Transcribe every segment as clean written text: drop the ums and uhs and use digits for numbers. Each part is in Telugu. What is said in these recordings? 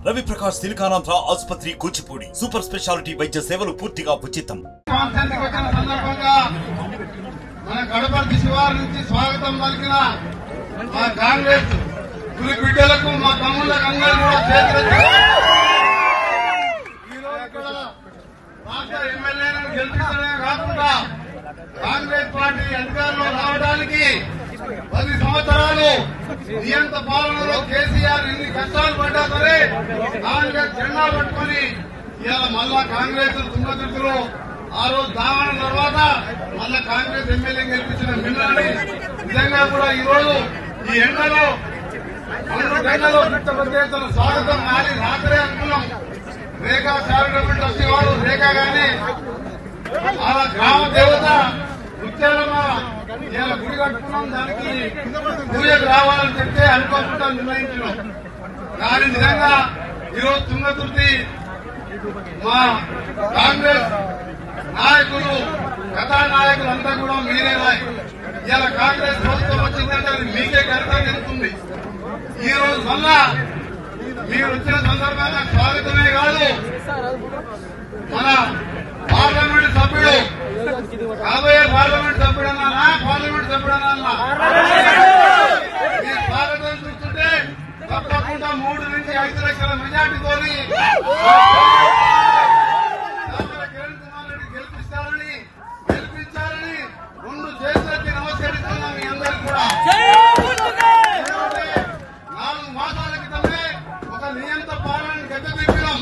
రవి ప్రకాష్ సిలికానాంధ్ర ఆసుపత్రి కూచిపూడి సూపర్ స్పెషాలిటీ వైద్య సేవలు పూర్తిగా ఉచితం. మన గడపర్తి శివారు నుంచి స్వాగతం పలికిన మా కాంగ్రెస్ గురి బిడ్డలకు మా తమ్ముళ్ళకు అందరూ కూడా చేతులెత్తి ఈరోజు ఇక్కడ రాష్ట్ర ఎమ్మెల్యేలను గెలిపించడమే కాకుండా కాంగ్రెస్ పార్టీ అధికారంలో రావడానికి 10 సంవత్సరాలు నియంత పాలనలో కేసీఆర్ ఎన్ని కష్టాలు పడ్డా సరే కాంగ్రెస్ జెండా పట్టుకుని ఇవాళ మళ్ళా కాంగ్రెస్ తుంగతుర్తిలో ఆ రోజు దావన తర్వాత మళ్ళా కాంగ్రెస్ ఎమ్మెల్యే గెలిపించిన మిమ్మల్ని నిజంగా కూడా ఈ రోజు ఈ ఎండలో 2 గంటలో పెద్ద స్వాగతం కానీ రాత్రే అనుకున్నాం. రేఖా చారిటబుల్ ట్రస్టీ వారు రేఖా గాని ఆ గ్రామ దేవత ముత్యాలమ్మ ఇలా గుడి కట్టుకున్నాం, దానికి పూజకు రావాలని చెప్తే అనుకోకుండా నిర్ణయించినాం. కానీ నిజంగా ఈరోజు తుంగతుర్తి మా కాంగ్రెస్ నాయకులు కథానాయకులంతా కూడా మీరే రాయి. ఇలా కాంగ్రెస్ ప్రభుత్వం వచ్చిందంటే అది మీకే ఘనత తెలుస్తుంది. ఈ రోజు మళ్ళా మీరు వచ్చిన సందర్భంగా స్వాగతమే కాదు, మన పార్లమెంట్ సభ్యుడు కాబోయే పార్లమెంట్ సభ్యుడన్నా పార్లమెంట్ సభ్యుడన్నా మీ స్వాగతం చూస్తుంటే తప్పకుండా 3 నుంచి 5 లక్షల మెజార్టీతో గెలిపించాలని 2 చేతులకి నమస్కరిస్తున్నాం. మీ అందరికీ కూడా 4 మాసాల క్రితమే ఒక నియంత పాలనను గద్దెదిప్పినాం,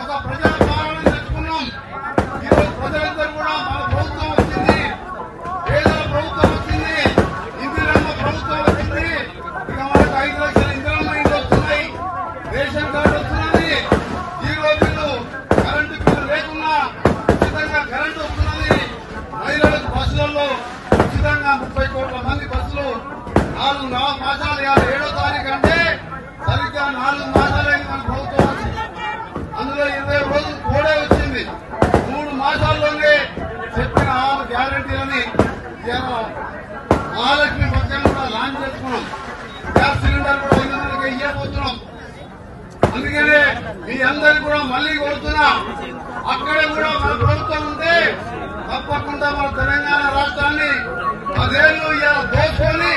ఒక ప్రజా పాలనను తెచ్చుకున్నాం. ఈరోజు ప్రజలందరూ కూడా మన ప్రభుత్వం వచ్చింది, పేదల ప్రభుత్వం వచ్చింది, ఇందిరమ్మ ప్రభుత్వం వచ్చింది, ఇక మనకు 5 లక్షల ఇందిరమ్మ ఇండ్లు వస్తున్నాయి, రేషన్ కార్డు వస్తున్నది, జీరో బిల్లు కరెంటు బిల్లు లేకున్నా ఉచితంగా కరెంటు వస్తున్నది, మహిళలకు బస్సులలో ఉచితంగా 30 కోట్ల మంది బస్సులు 4 మాసాలు 7వ తారీఖు అంటే సరిగ్గా 4 మాసాలైంది మన ప్రభుత్వం వచ్చింది. అందులో 20 రోజులు కోడే వచ్చింది. 3 మాసాల్లోనే చెప్పిన 6 గ్యారంటీలని మహాలక్ష్మి పథకాన్ని కూడా లాంచ్ చేసుకున్నాం. గ్యాస్ సిలిండర్ కూడా 500కి ఇవ్వబోతున్నాం. అందుకనే మీ అందరికీ కూడా మళ్లీ కోరుతున్నా, అక్కడే కూడా మన ప్రభుత్వం ఉంటే తప్పకుండా మన తెలంగాణ రాష్ట్రాన్ని 10 ఏళ్లు ఇలా దోచుకొని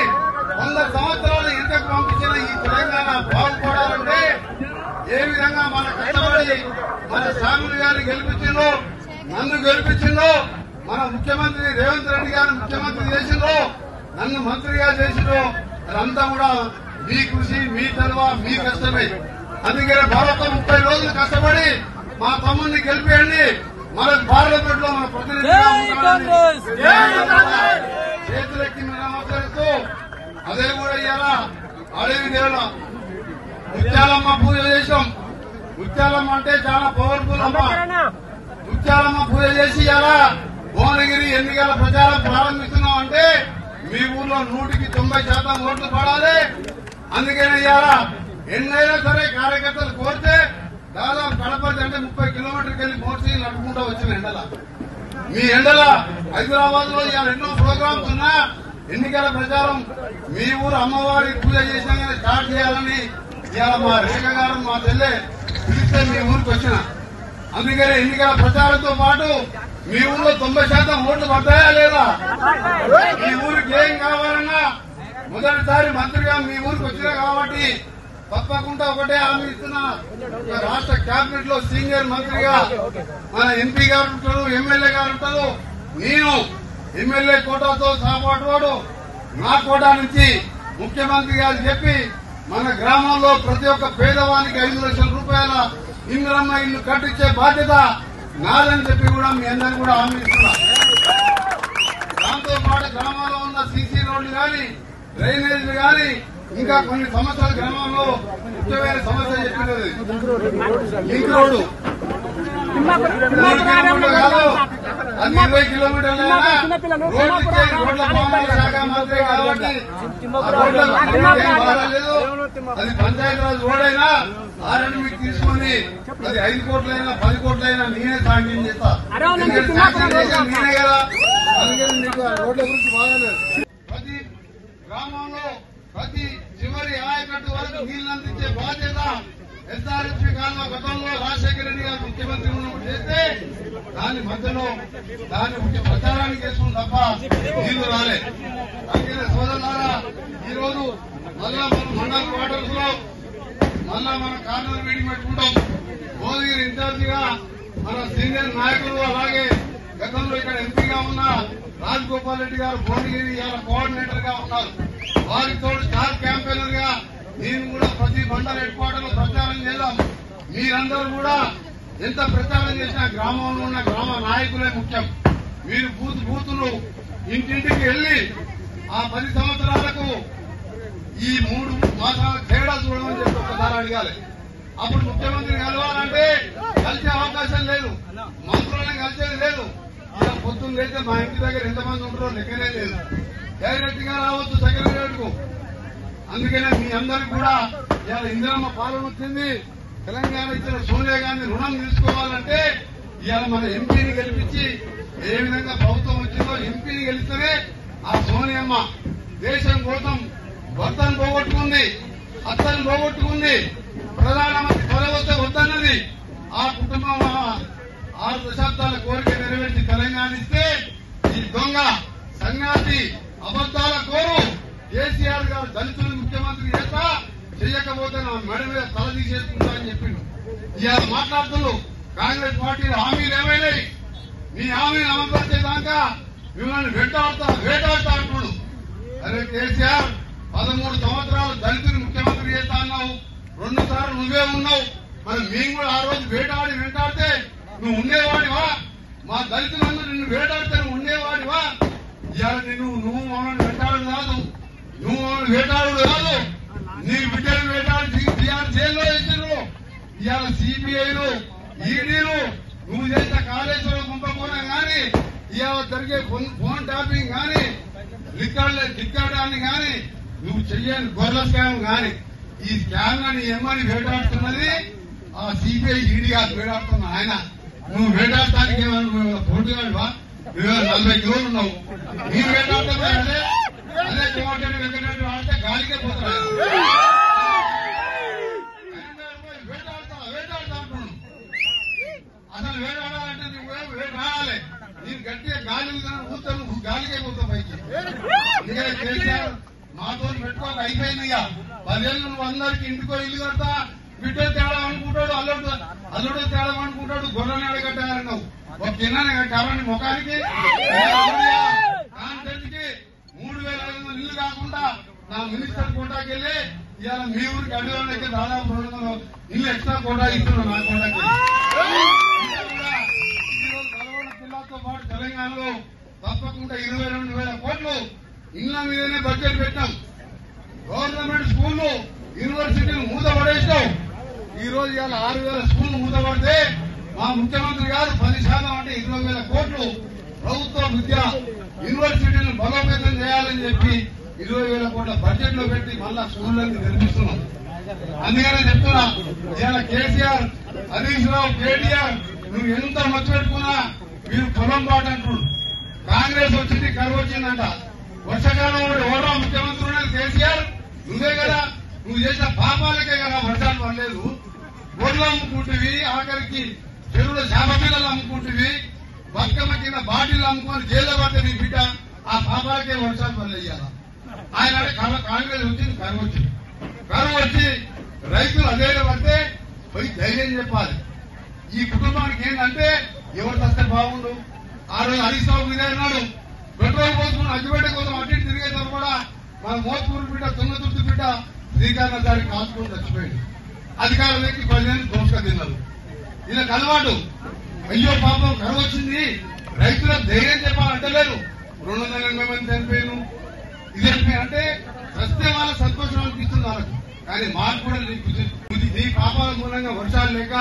100 సంవత్సరాలు ఇంతకు పంపించిన ఈ తెలంగాణ బాగుపడాలంటే ఏ విధంగా మన కష్టపడి మన శ్యాములు గారిని గెలిపించిందో, నన్ను గెలిపించిందో, మన ముఖ్యమంత్రి రేవంత్ రెడ్డి గారిని ముఖ్యమంత్రి చేసిందో, నన్ను మంత్రిగా చేసిందో, అదంతా కూడా మీ కృషి, మీ చదువ, మీ కష్టమే. అందుకనే మరొక 30 రోజులు కష్టపడి మా తమ్ముడిని గెలిపేయండి. మన పార్లమెంట్ లో మన ప్రతినిధిగా చేతులెక్కి నమస్కరిస్తూ అదే కూడా ఇవాళ అడవి దేవుల ముత్యాలమ్మ పూజ చేసాం. ముత్యాలమ్మ అంటే చాలా పవర్ఫుల్ అమ్మ. ముత్యాలమ్మ పూజ చేసి ఇవాళ భువనగిరి ఎన్నికల ప్రచారం ప్రారంభిస్తున్నాం అంటే మీ ఊర్లో 100కి 90% ఓట్లు పడాలి. అందుకనే ఇవాళ ఎన్నైనా సరే కార్యకర్తలు కోరితే దాదాపు కడపతి అంటే 30 కిలోమీటర్కి వెళ్లి మోటార్ నడుపుకుంటూ వచ్చిన ఎండల మీ ఎండల హైదరాబాద్ లో ఇవాళ ఎన్నో ప్రోగ్రామ్స్ ఉన్నా ఎన్నికల ప్రచారం మీ ఊరు అమ్మవారి పూజ చేసినా కానీ స్టార్ట్ చేయాలని ఇవాళ మా రేఖ గారు మా చెల్లె పిలిస్తే మీ ఊరికి వచ్చిన. అందుకనే ఎన్నికల ప్రచారంతో పాటు మీ ఊర్లో 90% ఓట్లు పడ్డాయా లేదా, మీ ఊరికి ఏం కావాలన్నా మొదటిసారి మంత్రిగా మీ ఊరికి వచ్చినా కాబట్టి తప్పకుండా ఒకటే హామీ ఇస్తున్నా, రాష్ట్ర కేబినెట్ లో సీనియర్ మంత్రిగా మన ఎంపీ గారు ఉంటారు, ఎమ్మెల్యే గారు ఉంటారు, నేను ఎమ్మెల్యే కోటాతో సహపాటు నా కోటా నుంచి ముఖ్యమంత్రి గారు చెప్పి మన గ్రామంలో ప్రతి ఒక్క పేదవానికి 5 లక్షల రూపాయల ఇందిరమ్మ ఇల్లు కట్టించే బాధ్యత నాదని చెప్పి కూడా మీ అందరికీ కూడా హామీ ఇస్తున్నా. దాంతో పాటు గ్రామాల్లో ఉన్న సీసీ రోడ్లు గాని, డ్రైనేజీలు గాని, ఇంకా కొన్ని సమస్యలు గ్రామంలో ముఖ్యమైన సమస్య చెప్పినది లింక్ రోడ్డు 3 కిలోమీటర్లు కాదు, అది 20 కిలోమీటర్లైనా రోడ్లు ఇచ్చే రోడ్ల భవనాల శాఖ మంత్రి కాబట్టి బాగాలేదు. అది పంచాయతీరాజ్ రోడ్ అయినా ఆర్ఎండ్ మీకు తీసుకుని అది 5 కోట్లైనా 10 కోట్లైనా నేనే సాంక్షన్ చేస్తా, నేనే కదా. అందుకని మీకు రోడ్ల గురించి బాగాలేదు. ప్రతి గ్రామంలో ప్రతి చివరి ఆయకట్టు వరకు నీళ్లు అందించే బాధ్యత ఎస్ఆర్ఎస్పీ కాలంలో గతంలో రాజశేఖర రెడ్డి గారు ముఖ్యమంత్రి ఉన్నప్పుడు చేస్తే దాని మధ్యలో దాన్ని ప్రచారానికి చేసుకుని తప్ప నీళ్లు రాలే. అందుకనే సోదరులారా ఈరోజు మళ్ళా మనం మండల క్వార్టర్స్ లో మళ్ళా మన కార్నర్ మీటింగ్ పెట్టుకుంటాం. భువనగిరి ఇన్ఛార్జిగా మన సీనియర్ నాయకులు అలాగే గతంలో ఇక్కడ ఎంపీగా ఉన్న రాజగోపాల్ రెడ్డి గారు భువనగిరి కోఆర్డినేటర్ గా ఉన్నారు. వారితో స్టార్ క్యాంపెయినర్ గా నేను కూడా ప్రతి మండల హెడ్ క్వార్టర్ లో ప్రచారం చేద్దాం. మీరందరూ కూడా ఎంత ప్రచారం చేసినా గ్రామంలో ఉన్న గ్రామ నాయకులే ముఖ్యం. మీరు బూతులు ఇంటింటికి వెళ్లి ఆ 10 సంవత్సరాలకు ఈ 3 మాసాల తేడా చూడమని చెప్పి ఒకసారి అడగాలి. అప్పుడు ముఖ్యమంత్రి కలవాలంటే కలిసే అవకాశం లేదు, మంత్రులను కలిసేది లేదు. ఇలా పొద్దున్న లేస్తే మా ఇంటి దగ్గర ఎంతమంది ఉంటారో లెక్కనే లేదు. డైరెక్ట్ గా రావచ్చు సెక్రటరియట్ కు. అందుకనే మీ అందరికి కూడా ఇవాళ ఇందిరమ్మ పాలన వచ్చింది. తెలంగాణ ఇచ్చిన సోనియా గాంధీ రుణం తీసుకోవాలంటే ఇవాళ మన ఎంపీని గెలిపించి ఏ విధంగా ప్రభుత్వం వచ్చిందో ఎంపీని గెలిస్తేనే ఆ సోనియమ్మ దేశం కోసం భర్తను పోగొట్టుకుంది, అత్తను పోగొట్టుకుంది, ప్రధానమంత్రి పదవి వస్తే వద్దన్నది. ఆ కుటుంబం 6 దశాబ్దాల కోరిక నెరవేర్చి తెలంగాణ ఇస్తే ఈ దొంగ సంగాతి అబద్దాల కోరు కేసీఆర్ గారు దళితులు ముఖ్యమంత్రి చేస్తా చెయ్యకపోతే నా మెడ మీద తల తీసేసుకుంటా అని చెప్పిండు. ఇవాళ మాట్లాడుతున్నారు కాంగ్రెస్ పార్టీ హామీలు ఏమైనాయి? మీ హామీలు అమలుపరిచేదాకా మిమ్మల్ని వేటాడుతా అంటున్నాడు. అరే కేసీఆర్ 13 సంవత్సరాలు దళితులు ముఖ్యమంత్రి చేస్తా అన్నావు, 2 సార్లు నువ్వే ఉన్నావు. మరి మేము కూడా ఆ రోజు వెంటాడితే నువ్వు ఉండేవాడివా? మా దళితులందరూ నిన్ను వేటాడితే నువ్వు ఉండేవాడివా? ఇవాళ నువ్వు మమ్మల్ని వెంటాడు కాదు, నువ్వు మమ్మల్ని వేటాడు కాదు, నీ బిడ్డలు వేటాడి బీఆర్ జైల్లో వేసిరు. ఇవాళ సిబిఐలు ఈడీలు నువ్వు చేసిన కాళేశ్వరం కుంభకోణం గాని, ఇవాళ జరిగే ఫోన్ ట్యాపింగ్ గాని, లిక్కడాన్ని గాని, నువ్వు చెయ్యని గొర్రెల స్కామ్ గాని, ఈ స్కామ్ ని ఏమని వేటాడుతున్నది ఆ సిబిఐ ఈడీ కాదు వేటాడుతున్నా ఆయన. నువ్వు వేటాడటానికి ఏమన్నా పోటీగాడివా? 40 కిలోలు ఉన్నావు. మీరు వేటాడుతున్నా అదే కోమటిరెడ్డి వెంకటరెడ్డి ఆడితే గాలికే పోతున్నాడు. వేటాడుతా అంటున్నాను. అసలు వేటాడాలంటే నువ్వు వేటాడాలి. నేను గట్టిగా గాలి ఊతా నువ్వు గాలికే పోతావు పైకి. అందుకనే కేసీఆర్ మాతో పెట్టుకోక అయిపోయిందిగా. 10 ఏళ్ళు నువ్వు అందరికి ఇంటికో ఇల్లు కడతా, బిడ్డ తేడా అనుకుంటాడు, అల్లుడు తేడా అనుకుంటాడు, గొర్రెని అడగట్టారన్నావు. ఒక కిన్నాన్ని కట్టారని ముఖానికి కాన్ఫరెన్స్కి 3500 ఇల్లు కాకుండా నా మినిస్టర్ కోటాకి వెళ్ళి ఇవాళ మీ ఊరికి అడ్డులోకి దాదాపు 200 ఇల్లు ఎక్స్ట్రా కోటా ఇస్తున్నాడు నా కోటాకి. ఈరోజు నల్గొండ జిల్లాతో పాటు తెలంగాణలో తప్పకుండా 22,000 కోట్లు ఇళ్ల మీదనే బడ్జెట్ పెట్టాం. గవర్నమెంట్ స్కూళ్లు యూనివర్సిటీలు మూతపడేసాం. ఈ రోజు ఇవాళ 6,000 స్కూళ్లు మూతపడితే మా ముఖ్యమంత్రి గారు 10% అంటే 20,000 కోట్లు ప్రభుత్వ విద్య యూనివర్సిటీలను బలోపేతం చేయాలని చెప్పి 20,000 కోట్ల బడ్జెట్ లో పెట్టి మళ్ళా స్కూళ్ళని నిర్మిస్తున్నాం. అందుకనే చెప్తున్నా ఇవాళ కేసీఆర్, హరీష్ రావు, కేటీఆర్ నువ్వు ఎంత మర్చి పెట్టుకున్నా మీరు పొలం బాట అంటున్నాడు. కాంగ్రెస్ వచ్చింది, కరువు వచ్చిందంట. వర్షాకాలం ఎవరో ముఖ్యమంత్రి ఉన్నది కేసీఆర్ నువ్వే కదా. నువ్వు చేసిన పాపాలకే కదా వర్షాలు పడలేదు. గొడ్లు అమ్ముకుంటువి, ఆఖరికి చెరువుల చేప పిల్లలు అమ్ముకుంటువి, బతుకమ్మ కింద బాటిల్ అమ్ముకొని జైల్లో పడితే నీ బిడ్డ ఆ పాపాలకే వర్షాలు పడలేయాల. ఆయన కాంగ్రెస్ వచ్చింది, కరువు వచ్చింది. కరువు వచ్చి రైతులు అదే పడితే పోయి ధైర్యం చెప్పాలి. ఈ కుటుంబానికి ఏంటంటే ఎవరు వస్తే బాగుండు. ఆ రోజు హరీష్ రావు మీద అన్నాడు, పెట్రోల్ పోసుకుని అగ్గిపెట్ట కోసం అటు తిరిగేసారు కూడా మన మోత్పూర్ బిడ్డ, తుంగతుర్తి బిడ్డ శ్రీకాంత్ దారికి కాల్చుకుని చచ్చిపోయింది. అధికారులు ఎక్కి 10 ఏళ్ళు దోసుక తిన్నారు. వీళ్ళకి అలవాటు. అయ్యో పాపం కరువు వచ్చింది, రైతులకు ధైర్యం చెప్పాలంటలేరు. 280 మంది చనిపోయాను, ఇది అంటే వస్తే వాళ్ళ సంతోషం అనిపిస్తుంది వాళ్ళకు. కానీ మాకు కూడా నీ పాపాల మూలంగా వర్షాలు లేక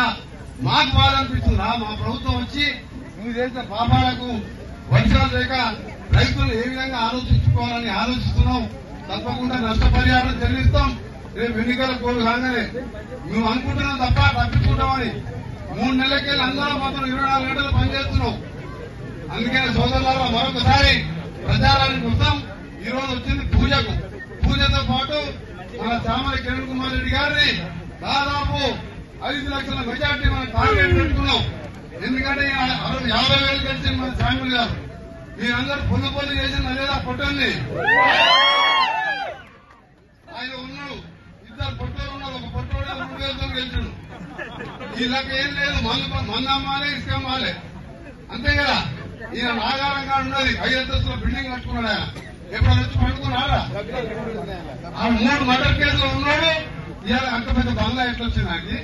మాకు బాధ అనిపిస్తుందా? మా ప్రభుత్వం వచ్చి నువ్వు చేసిన పాపాలకు వర్షాలు లేక రైతులు ఏ విధంగా ఆలోచించుకోవాలని ఆలోచిస్తున్నాం. తప్పకుండా నష్టపరిహారం చెల్లిస్తాం. రేపు ఎన్నికల కోరు కాగానే నువ్వు అనుకుంటున్నావు తప్ప తప్పించుకుంటామని 3 నెలలకెళ్ళి అందరం మాత్రం 24 గంటలు పనిచేస్తున్నాం. అందుకని సోదరులారా మరొకసారి ప్రచారానికి వస్తాం. ఈ రోజు వచ్చింది పూజకు. పూజతో పాటు మన చామల కిరణ్ కుమార్ రెడ్డి గారిని దాదాపు 5 లక్షల మెజార్టీ మనం టార్గెట్ పెట్టుకున్నాం. ఎందుకంటే 50,000 గెలిచి మన శాంగులు గారు మీరందరూ పొందు చేసింది లేదా పొట్టండి. ఆయన ఉన్నాడు, 2 పొట్టోలు ఉన్నారు. ఒక పొట్టోడు 2,000 గెలిచాడు. వీళ్ళకి ఏం లేదు, మందు అమ్మాలి, ఇసుక అమ్మాలి, అంతే కదా. ఈయన నాగారంగా ఉన్నది 5 అంతస్తుల బిల్డింగ్ కట్టుకున్నాడు. ఆయన ఎప్పుడైనా వచ్చి పడుకున్నాడా? ఆ 3 మర్డర్ కేసులో ఉన్నాడు. ఇవాళ అంత పెద్ద బంగ్లా ఎట్లా వచ్చింది? ఆయనకి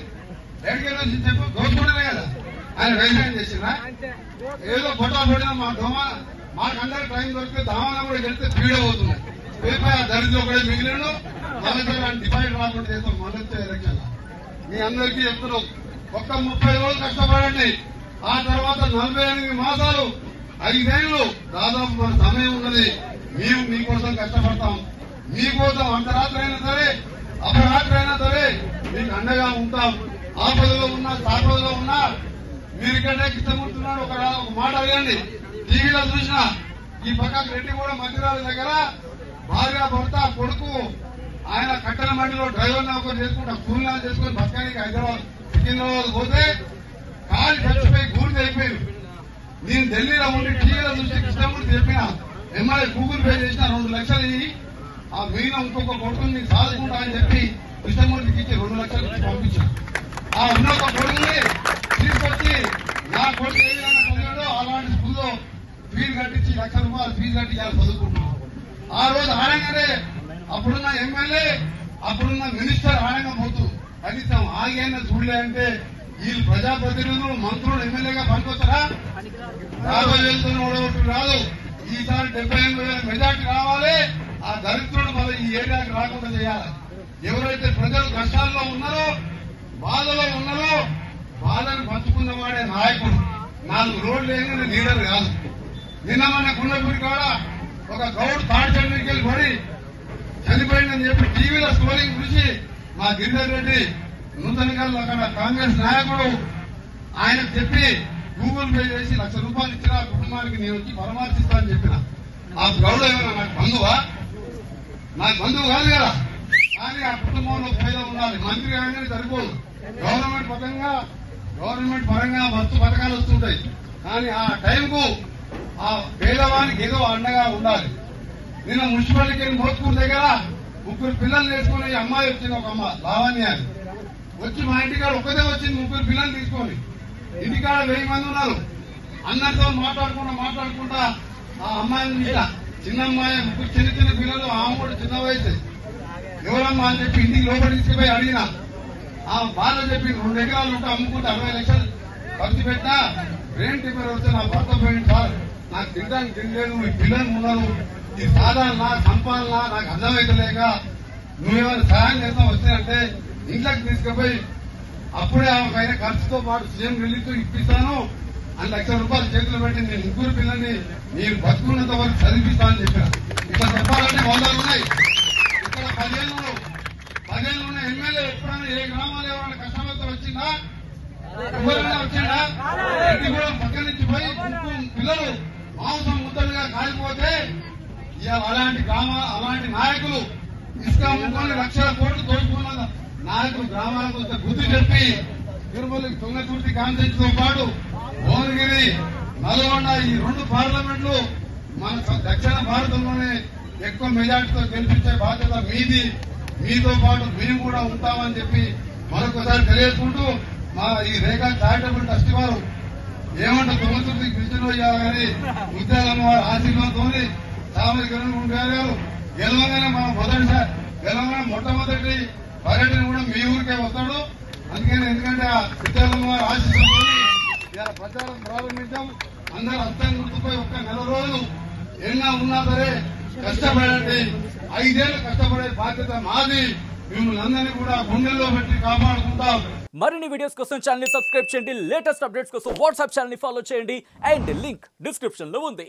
ఎక్కడికి వచ్చి చెప్పు, దోచుకుంటేనే కదా ఆయన వ్యవసాయం చేసిన. ఏదో పొట్టా పొడినా మా దోమ మాకందరూ టైం దొరికితే దామన కూడా గెలిస్తే పీడ అవుతుంది. పేపర్ దరిద్రం ఒకటే మిగిలిన మన డిపాజిట్ రాకుండా చేస్తాం మొదటి ఎలక్షన్. మీ అందరికీ చెప్తున్నాం, ఒక్క 30 రోజులు కష్టపడండి. ఆ తర్వాత 48 మాసాలు 5 ఏళ్లు దాదాపు మన సమయం ఉన్నది. మేము మీకోసం కష్టపడతాం. మీకోసం అర్ధరాత్రి అయినా సరే అపరాత్రి అయినా సరే మీకు అండగా ఉంటాం. ఆపదలో ఉన్నా సాపదలో ఉన్నా మీరు ఇక్కడే కిష్టమూర్తున్నాడు. ఒక మాట అడగండి, టీవీలో చూసిన ఈ పక్క రెడ్డి కూడా మందిరాల దగ్గర భార్య భర్త కొడుకు ఆయన కట్టెల మండిలో డ్రైవర్ నౌకరు చేసుకుంటా కూలినా చేసుకుని బతకానికి హైదరాబాద్ సికింద్రాబాద్ పోతే కాలు చచ్చిపోయి గూడి అయిపోయారు. నేను ఢిల్లీలో ఉండి టీవీలో చూసి కృష్ణమూర్తి చెప్పిన ఎమ్మెల్యే గూగుల్ పే చేసిన 2 లక్షలు ఇవి ఆ మీన ఇంకొక కొడుకుని నీకు సాదుకుంటా అని చెప్పి కృష్ణమూర్తికి ఇచ్చి 2 లక్షలు ఇచ్చి పంపించాను. ఆ ఉన్న ఒక కొడుకుని తీసుకొచ్చి నా కొడుకు ఏ విధంగా చదివాడో అలాంటి స్కూల్లో ఫీజు కట్టించి ₹1,00,000 ఫీజు కట్టి చదువుకుంటున్నాం. ఆ రోజు ఆడంగానే అప్పుడున్న ఎమ్మెల్యే అప్పుడున్న మినిస్టర్ ఆడంగా పోతూ కనీసం ఆగైనా చూడలే అంటే వీళ్ళు ప్రజాప్రతినిధులు మంత్రులు ఎమ్మెల్యేగా పనికొస్తారా? 50,000 ఓడగొట్టు రాదు. ఈసారి 78,000 మెజార్టీ రావాలి. ఆ దరిద్రుడు మళ్ళీ ఈ ఏరియాకి రాకుండా చేయాలి. ఎవరైతే ప్రజలు కష్టాల్లో ఉన్నారో బాధలో ఉన్నారో బాధను పంచుకున్నవాడే నాయకుడు. 4 రోడ్లు లేని లీడర్ కాదు. నిన్న మన గుండెపూడి కాడ ఒక గౌడ్ తాడి చెట్టుకి వెళ్ళి పడి చనిపోయిందని చెప్పి టీవీలో స్కోరింగ్ చూసి మా గిరిధర్ రెడ్డి నూతన గారు అక్కడ కాంగ్రెస్ నాయకుడు ఆయనకు చెప్పి గూగుల్ పే చేసి ₹1,00,000 ఇచ్చిన కుటుంబానికి నేను వచ్చి పరామర్శిస్తానని చెప్పిన. ఆ గౌడ్ ఏమైనా నాకు బంధువా? నాకు బంధువు కాదు కదా. కానీ ఆ కుటుంబంలో పేద ఉండాలి. మంత్రి కాగానే సరిపోదు. గవర్నమెంట్ పరంగా మస్తు పథకాలు వస్తుంటాయి. కానీ ఆ టైంకు ఆ పేదవానికి ఏదో అండగా ఉండాలి. నిన్న మున్సిపాలిటీకి మోత్కూరు దగ్గర 3 పిల్లలు తీసుకుని అమ్మాయి వచ్చింది. ఒక అమ్మ లావణ్య అని వచ్చి మా ఇంటికాడ ఒక్కదే వచ్చింది. 3 పిల్లలు తీసుకొని ఇంటికాడ 1000 మంది ఉన్నారు. అందరితో మాట్లాడుకుంటా ఆ అమ్మాయిని చిన్న అమ్మాయి 3 చిన్న పిల్లలు, ఆమె కూడా చిన్న వయసు. ఎవరమ్మా అని చెప్పి ఇంటికి లోపలి తీసుకుపోయి అడిగిన ఆ బాధ చెప్పి 2 ఎకరాలు ఉంటే అమ్ముకుంటే 60 లక్షలు ఖర్చు పెట్టా బ్రెయిన్ టిఫర్ వస్తే నా భర్త పోయింది సార్, నాకు తినడానికి తినలేదు, ఈ పిల్లలు ఉన్నారు, ఈ సాధారణ సంపాదన నాకు అర్థమైతలేక నువ్వేమైనా సహాయం చేస్తాం వస్తాయంటే ఇంట్లోకి తీసుకుపోయి అప్పుడే ఆమెకైనా ఖర్చుతో పాటు సీఎం రిలీఫ్ ఇప్పిస్తాను అని ₹1,00,000 చేతులు పెట్టి నేను 3 పిల్లల్ని మీరు బతుకున్నంత వరకు చదివిస్తానని చెప్పాను. ఇట్లా చెప్పాలంటే 100 ఉన్నాయి. ఇక్కడ 10 ఏళ్ళు ఉన్న ఎమ్మెల్యే ఎప్పుడైనా ఏ గ్రామాలు ఎవరైనా కష్టపడితే వచ్చిందా? ఎవరైనా వచ్చిందా? ఇంటి కూడా పక్కన నుంచి పోయి పిల్లలు మాంసం ముద్దలుగా కాలిపోతే అలాంటి నాయకులు ఇసుక అమ్ముకొని లక్షల కోట్లు దోచుకున్న నాయకులు గ్రామాలకు వస్తే బుద్ధి చెప్పి తిరుమల తుంగతుర్తి కాన్స్టిట్యూన్సీతో పాటు భువనగిరి, నల్గొండ ఈ 2 పార్లమెంట్లు మన దక్షిణ భారతంలోనే ఎక్కువ మెజార్టీతో గెలిపించే బాధ్యత మీది. మీతో పాటు మేము కూడా ఉంటామని చెప్పి మరొకసారి తెలియజేసుకుంటూ మా ఈ రేఖా చారిటబుల్ ట్రస్ట్ వారు ఏమంటే తుంగతుర్తి కృష్ణలో కానీ ముత్యాలమ్మ వారి ఆశీర్వాదంతో సామరి కిరణ్ గారు గెలవగానే మనం మొట్టమొదటి పర్యటన కూడా మీ ఊరికే వస్తాడు. అందుకని ఎందుకంటే ఆ ముత్యాలమ్మ వారి ఆశీర్వాదంతో ఇలా ప్రచారం ప్రారంభించాం. అందరూ అర్థం గుర్తుపోయి ఒక్క 4 రోజులు ఎన్నా ఉన్నా సరే కష్టపడండి. 5 ఏళ్లు కష్టపడే బాధ్యత మాది. మిమ్మల్ని అందరినీ కూడా గుండెల్లో పెట్టి కాపాడుకుంటాం. మరిన్ని వీడియోస్ కోసం ఛానల్ ని సబ్స్క్రైబ్ చేయండి. లేటెస్ట్ అప్డేట్స్ కోసం వాట్సాప్ ఛానల్ ని ఫాలో చేయండి. అండ్ లింక్ డిస్క్రిప్షన్ లో ఉంది.